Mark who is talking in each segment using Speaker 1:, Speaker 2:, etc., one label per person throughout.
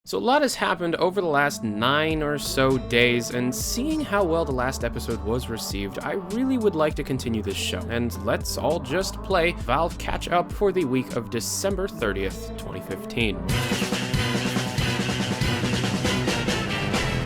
Speaker 1: So a lot has happened over the last 9 or so days, and seeing how well the last episode was received, I really would like to continue this show. And let's all just play Valve Catch Up for the week of December 30th, 2015.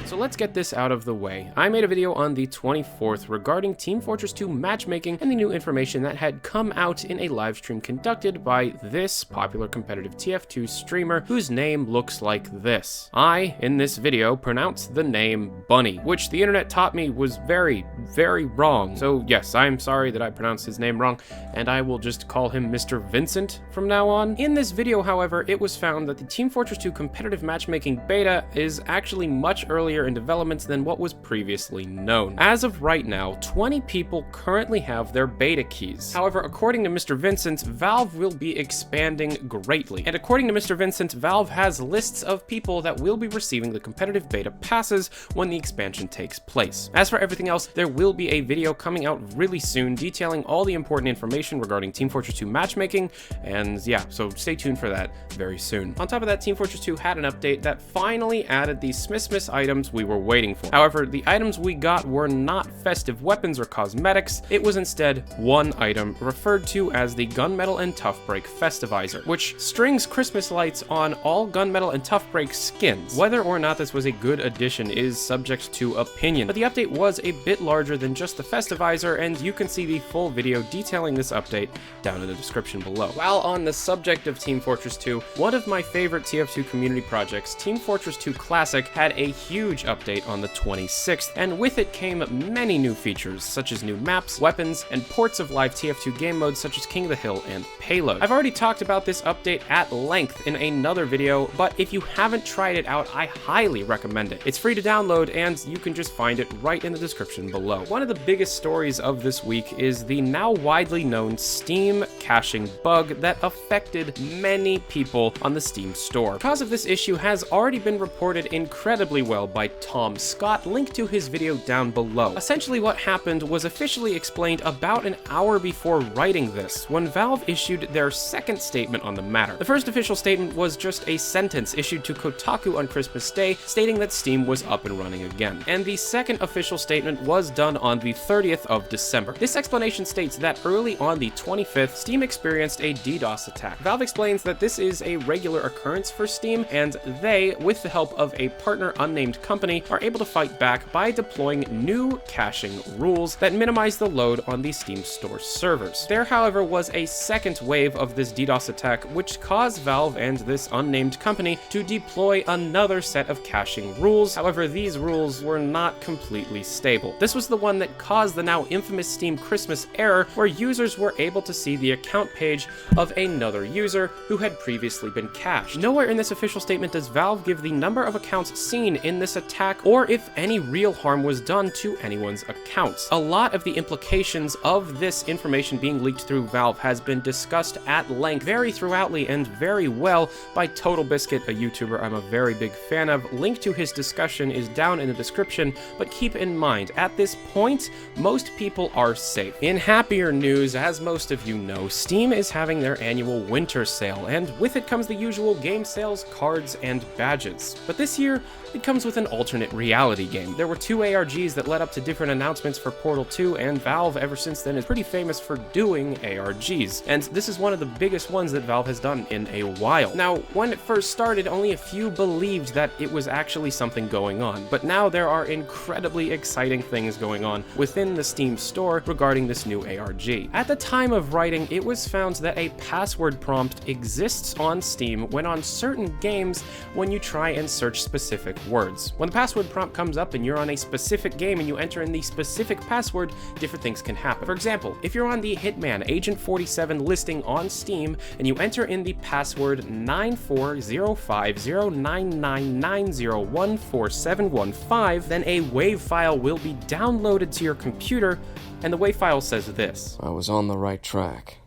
Speaker 1: So let's get this out of the way. I made a video on the 24th regarding Team Fortress 2 matchmaking and the new information that had come out in a live stream conducted by this popular competitive TF2 streamer whose name looks like this. I, in this video, pronounced the name Bunny, which the internet taught me was very, very wrong. So yes, I'm sorry that I pronounced his name wrong, and I will just call him Mr. Vincent from now on. In this video, however, it was found that the Team Fortress 2 competitive matchmaking beta is actually much earlier in development than what was previously known. As of right now, 20 people currently have their beta keys. However, according to Mr. Vincent, Valve will be expanding greatly. And according to Mr. Vincent, Valve has lists of people that will be receiving the competitive beta passes when the expansion takes place. As for everything else, there will be a video coming out really soon detailing all the important information regarding Team Fortress 2 matchmaking, and yeah, so stay tuned for that very soon. On top of that, Team Fortress 2 had an update that finally added the Smissmass items we were waiting for. However, the items we got were not festive weapons or cosmetics. It was instead one item referred to as the Gunmetal and Tough Break Festivizer, which strings Christmas lights on all Gunmetal and Tough Break skins. Whether or not this was a good addition is subject to opinion, but the update was a bit larger than just the Festivizer, and you can see the full video detailing this update down in the description below. While on the subject of Team Fortress 2, one of my favorite TF2 community projects, Team Fortress 2 Classic, had a huge update on the 26th, and with it came many new features, such as new maps, weapons, and ports of live TF2 game modes such as King of the Hill and Payload. I've already talked about this update at length in another video, but if you haven't tried it out, I highly recommend it. It's free to download, and you can just find it right in the description below. One of the biggest stories of this week is the now widely known Steam caching bug that affected many people on the Steam store. The cause of this issue has already been reported incredibly well by Tom Scott, linked to his video down below. Essentially what happened was officially explained about an hour before writing this, when Valve issued their second statement on the matter. The first official statement was just a sentence issued to Kotaku on Christmas Day, stating that Steam was up and running again. And the second official statement was done on the 30th of December. This explanation states that early on the 25th, Steam experienced a DDoS attack. Valve explains that this is a regular occurrence for Steam, and they, with the help of a partner unnamed company, are able to fight back by deploying new caching rules that minimize the load on the Steam store servers. There, however, was a second wave of this DDoS attack, which caused Valve and this unnamed company to deploy another set of caching rules. However, these rules were not completely stable. This was the one that caused the now infamous Steam Christmas error, where users were able to see the account page of another user who had previously been cached. Nowhere in this official statement does Valve give the number of accounts seen in this attack, or if any real harm was done to anyone's accounts. A lot of the implications of this information being leaked through Valve has been discussed at length, very throughoutly and very well, by Total Biscuit, a YouTuber I'm a very big fan of. Link to his discussion is down in the description, but keep in mind, at this point, most people are safe. In happier news, as most of you know, Steam is having their annual winter sale, and with it comes the usual game sales, cards, and badges. But this year, it comes with an alternate reality game. There were 2 ARGs that led up to different announcements for Portal 2, and Valve ever since then is pretty famous for doing ARGs, and this is one of the biggest ones that Valve has done in a while. Now, when it first started, only a few believed that it was actually something going on, but now there are incredibly exciting things going on within the Steam store regarding this new ARG. At the time of writing, it was found that a password prompt exists on Steam when on certain games when you try and search specific words. When the password prompt comes up and you're on a specific game and you enter in the specific password, different things can happen. For example, if you're on the Hitman Agent 47 listing on Steam and you enter in the password 94050999014715, then a WAV file will be downloaded to your computer, and the WAV file says this.
Speaker 2: I was on the right track.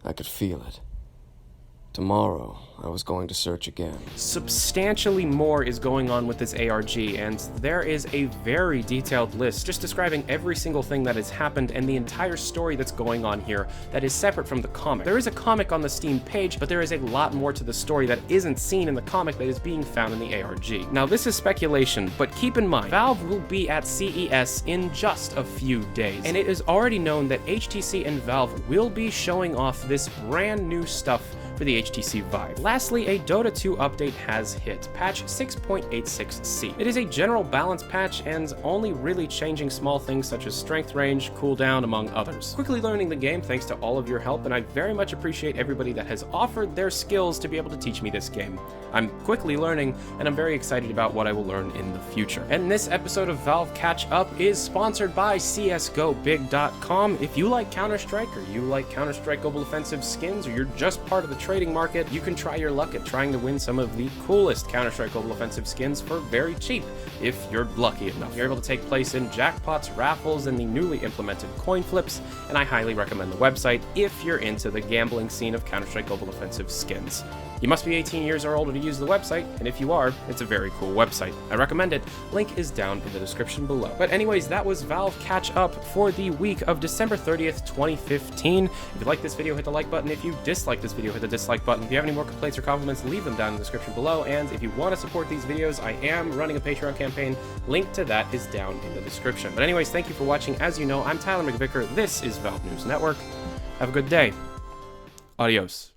Speaker 2: I could feel it. Tomorrow, I was going to search again.
Speaker 1: Substantially more is going on with this ARG, and there is a very detailed list just describing every single thing that has happened and the entire story that's going on here that is separate from the comic. There is a comic on the Steam page, but there is a lot more to the story that isn't seen in the comic that is being found in the ARG. Now, this is speculation, but keep in mind, Valve will be at CES in just a few days, and it is already known that HTC and Valve will be showing off this brand new stuff for the HTC Vive. Lastly, a Dota 2 update has hit, patch 6.86c. It is a general balance patch and only really changing small things such as strength range, cooldown, among others. Quickly learning the game thanks to all of your help, and I very much appreciate everybody that has offered their skills to be able to teach me this game. I'm quickly learning, and I'm very excited about what I will learn in the future. And this episode of Valve Catch Up is sponsored by CSGOBig.com. If you like Counter-Strike, or you like Counter-Strike Global Offensive skins, or you're just part of the trading market, you can try your luck at trying to win some of the coolest Counter-Strike Global Offensive skins for very cheap, if you're lucky enough. You're able to take place in jackpots, raffles, and the newly implemented coin flips, and I highly recommend the website if you're into the gambling scene of Counter-Strike Global Offensive skins. You must be 18 years or older to use the website, and if you are, it's a very cool website. I recommend it. Link is down in the description below. But anyways, that was Valve Catch Up for the week of December 30th, 2015. If you like this video, hit the like button. If you dislike this video, hit the dislike button. If you have any more complaints or compliments, leave them down in the description below. And if you want to support these videos, I am running a Patreon campaign. Link to that is down in the description. But anyways, thank you for watching. As you know, I'm Tyler McVicker. This is Valve News Network. Have a good day. Adios.